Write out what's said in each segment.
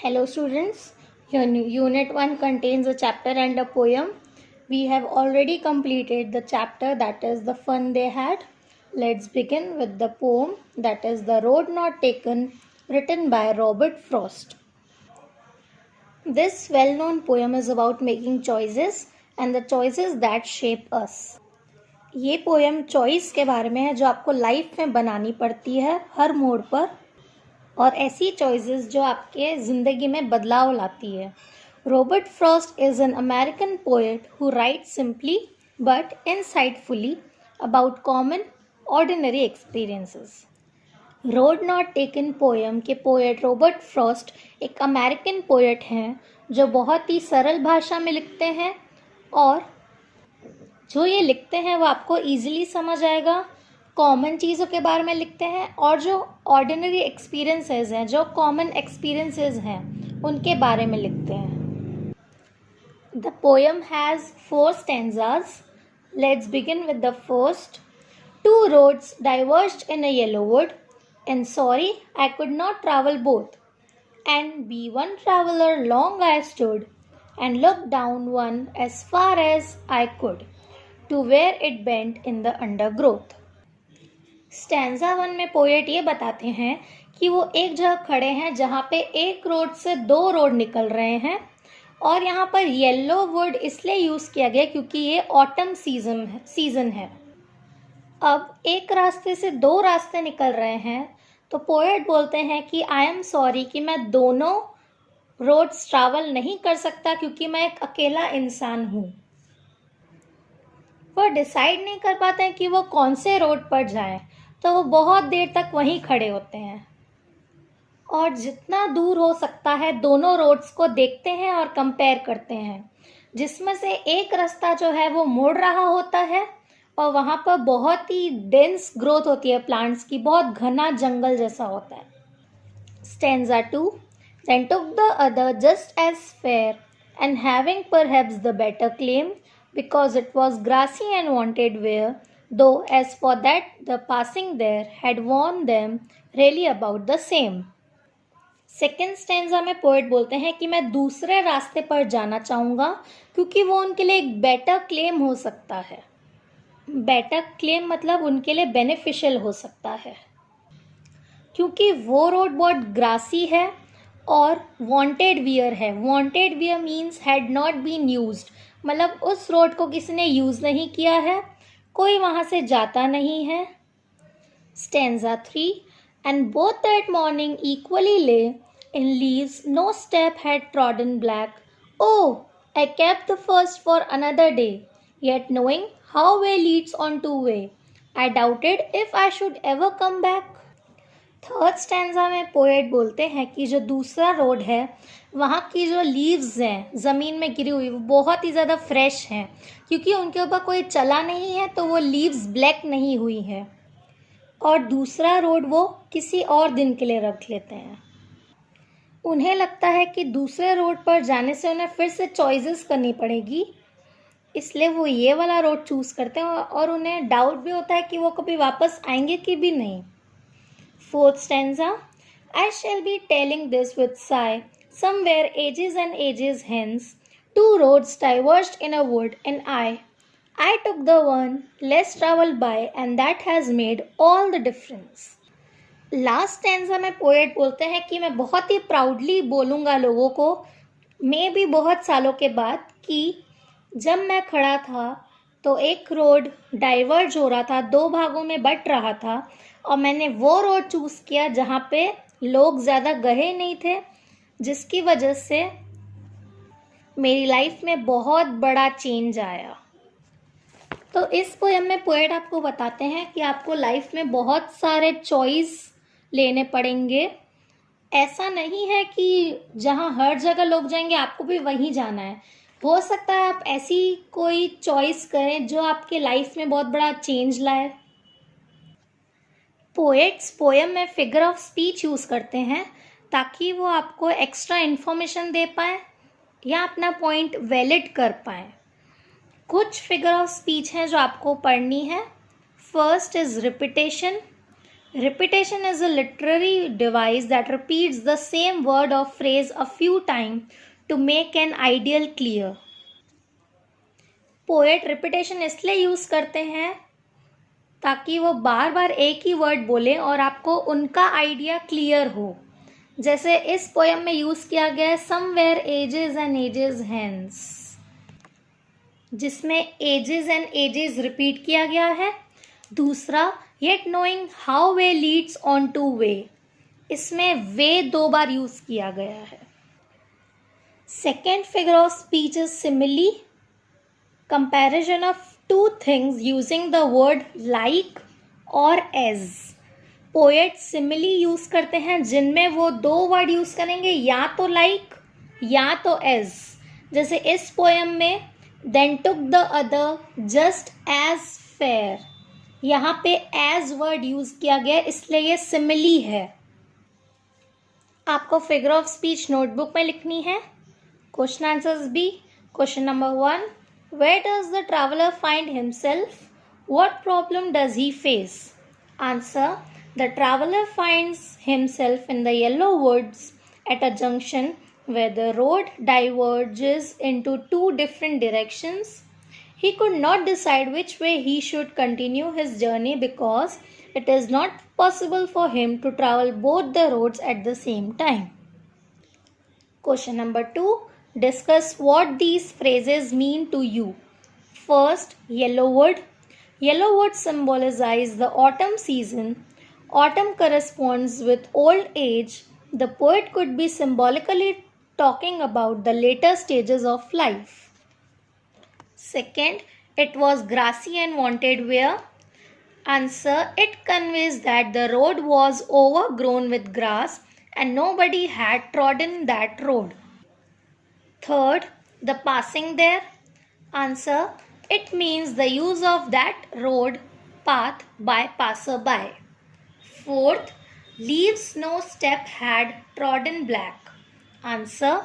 Hello students, your unit 1 contains a chapter and a poem. We have already completed the chapter, that is the fun they had. Let's begin with the poem, that is The Road Not Taken, written by Robert Frost. This well-known poem is about making choices and the choices that shape us. ये poem choice के बारे में है जो आपको life में बनानी पड़ती है हर मोड़ पर, और ऐसी चॉइसेस जो आपके ज़िंदगी में बदलाव लाती है. Robert Frost is an American poet who right simply but insightfully about common ordinary experiences. Road not taken poem के पोएट रॉबर्ट फ्रॉस्ट एक अमेरिकन पोएट हैं जो बहुत ही सरल भाषा में लिखते हैं, और जो ये लिखते हैं वो आपको ईजिली समझ आएगा. कॉमन चीज़ों के बारे में लिखते हैं और जो ऑर्डिनरी एक्सपीरियंसेस हैं, जो कॉमन एक्सपीरियंसेस हैं, उनके बारे में लिखते हैं. The poem has 4 stanzas. Let's begin with the first. 2 roads diverged in a yellow wood, and sorry I could not travel both. And be one traveler long I stood, and looked down one as far as I could, to where it bent in the undergrowth. Stanza 1 में poet ये बताते हैं कि वो एक जगह खड़े हैं जहाँ पे एक रोड से 2 रोड निकल रहे हैं, और यहाँ पर येलो वुड इसलिए यूज़ किया गया क्योंकि ये ऑटम सीजन है. अब एक रास्ते से 2 रास्ते निकल रहे हैं, तो पोएट बोलते हैं कि आई एम सॉरी कि मैं दोनों रोड्स ट्रैवल नहीं कर सकता क्योंकि मैं एक अकेला इंसान हूँ. वो डिसाइड नहीं कर पाते हैं कि वो कौन से रोड पर जाएं, तो वो बहुत देर तक वहीं खड़े होते हैं और जितना दूर हो सकता है दोनों रोड्स को देखते हैं और कंपेयर करते हैं, जिसमें से एक रास्ता जो है वो मुड़ रहा होता है और वहाँ पर बहुत ही डेंस ग्रोथ होती है प्लांट्स की, बहुत घना जंगल जैसा होता है. Stanza 2. Then took the other just as fair, and having perhaps the better claim, because it was grassy and wanted wear, though as for that the passing there had warned them really about the same. Second stanza में poet बोलते हैं कि मैं दूसरे रास्ते पर जाना चाहूँगा क्योंकि वो उनके लिए एक बेटर क्लेम हो सकता है. बेटर क्लेम मतलब उनके लिए बेनिफिशियल हो सकता है, क्योंकि वो रोड बहुत ग्रासी है और वांटेड वियर है. Wanted wear means had not been used, मतलब उस रोड को किसी ने यूज़ नहीं किया है, कोई वहाँ से जाता नहीं है. Stanza 3. And both that morning equally lay in leaves no step had trodden black. Oh, I kept the first for another day, yet knowing how way leads on to way, I doubted if I should ever come back. Third stanza में poet बोलते हैं कि जो दूसरा road है वहाँ की जो लीव्स हैं ज़मीन में गिरी हुई वो बहुत ही ज़्यादा फ्रेश हैं, क्योंकि उनके ऊपर कोई चला नहीं है तो वो लीव्स ब्लैक नहीं हुई हैं, और दूसरा रोड वो किसी और दिन के लिए रख लेते हैं. उन्हें लगता है कि दूसरे रोड पर जाने से उन्हें फिर से चॉइसेस करनी पड़ेगी, इसलिए वो ये वाला रोड चूज़ करते हैं और उन्हें डाउट भी होता है कि वो कभी वापस आएंगे कि भी नहीं. Fourth stanza. I shall be telling this with sigh, somewhere ages and ages hence, 2 roads diverged in a wood, and I took the one less traveled by, and that has made all the difference. Last stanza में poet बोलते हैं कि मैं बहुत ही proudly बोलूँगा लोगों को, मैं भी बहुत सालों के बाद, कि जब मैं खड़ा था तो एक रोड डाइवर्ज हो रहा था, 2 भागों में बट रहा था, और मैंने वो रोड चूज़ किया जहाँ पे लोग ज़्यादा गए नहीं थे, जिसकी वजह से मेरी लाइफ में बहुत बड़ा चेंज आया. तो इस पोएम में पोएट आपको बताते हैं कि आपको लाइफ में बहुत सारे चॉइस लेने पड़ेंगे. ऐसा नहीं है कि जहाँ हर जगह लोग जाएंगे आपको भी वहीं जाना है. हो सकता है आप ऐसी कोई चॉइस करें जो आपके लाइफ में बहुत बड़ा चेंज लाए. पोएट्स पोएम में फिगर ऑफ स्पीच यूज़ करते हैं ताकि वो आपको एक्स्ट्रा इन्फॉर्मेशन दे पाएँ या अपना पॉइंट वैलिड कर पाएँ. कुछ फिगर ऑफ स्पीच हैं जो आपको पढ़नी है. First is repetition. Repetition is a literary device that repeats the same word or phrase a few times to make an ideal clear. Poet repetition इसलिए यूज करते हैं ताकि वो बार बार एक ही वर्ड बोले और आपको उनका आइडिया क्लियर हो. जैसे इस पोएम में यूज किया गया है somewhere ages and ages hence, जिसमें एजेस एंड एजेस रिपीट किया गया है. दूसरा, yet knowing how way leads on to way, इसमें वे 2 बार यूज किया गया है. Second figure of speech is simile, comparison of two things using the word like और as. पोएट सिमिली यूज करते हैं जिनमें वो 2 वर्ड यूज करेंगे, या तो like या तो as. जैसे इस पोएम में then took the other just as fair, यहाँ पे as वर्ड यूज किया गया इसलिए ये सिमिली है. आपको फिगर ऑफ स्पीच नोटबुक में लिखनी है. Question answers B. Question number 1, where does the traveler find himself? What problem does he face? Answer, the traveler finds himself in the yellow woods at a junction where the road diverges into 2 different directions. He could not decide which way he should continue his journey because it is not possible for him to travel both the roads at the same time. Question number 2, discuss what these phrases mean to you. First, yellowwood. Yellowwood symbolizes the autumn season. Autumn corresponds with old age. The poet could be symbolically talking about the later stages of life. Second, it was grassy and wanted wear. Answer, it conveys that the road was overgrown with grass and nobody had trodden that road. Third, the passing there. Answer, it means the use of that road path by passerby. Fourth, leaves no step had trodden black. Answer,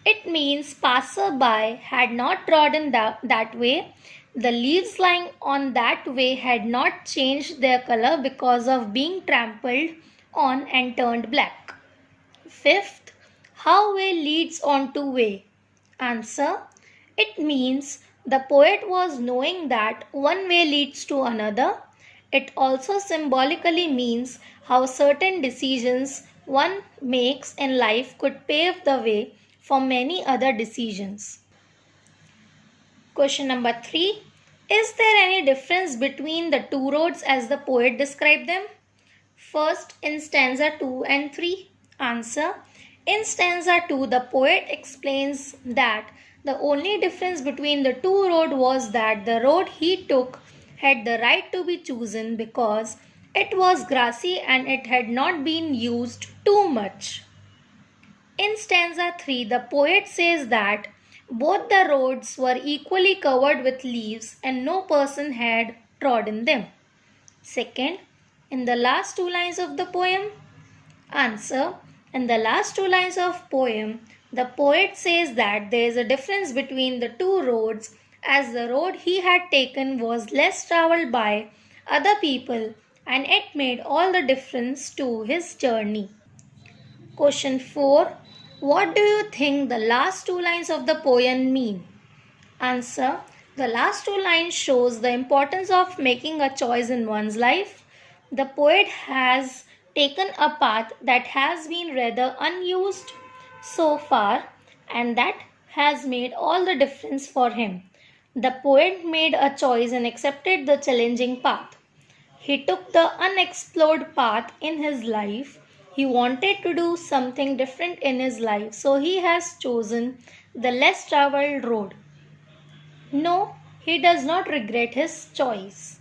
it means passerby had not trodden that way. The leaves lying on that way had not changed their color because of being trampled on and turned black. Fifth, how way leads on to way. Answer, it means the poet was knowing that one way leads to another. It also symbolically means how certain decisions one makes in life could pave the way for many other decisions. Question number 3, is there any difference between the 2 roads as the poet described them? First, in stanza 2 and 3. Answer, in stanza 2, the poet explains that the only difference between the 2 roads was that the road he took had the right to be chosen because it was grassy and it had not been used too much. In stanza 3, the poet says that both the roads were equally covered with leaves and no person had trodden them. Second, in the last 2 lines of the poem. Answer, in the last 2 lines of poem, the poet says that there is a difference between the 2 roads as the road he had taken was less traveled by other people and it made all the difference to his journey. Question 4, what do you think the last 2 lines of the poem mean? Answer, the last 2 lines shows the importance of making a choice in one's life. The poet has taken a path that has been rather unused so far and that has made all the difference for him. The poet made a choice and accepted the challenging path. He took the unexplored path in his life. He wanted to do something different in his life, so he has chosen the less traveled road. No, he does not regret his choice.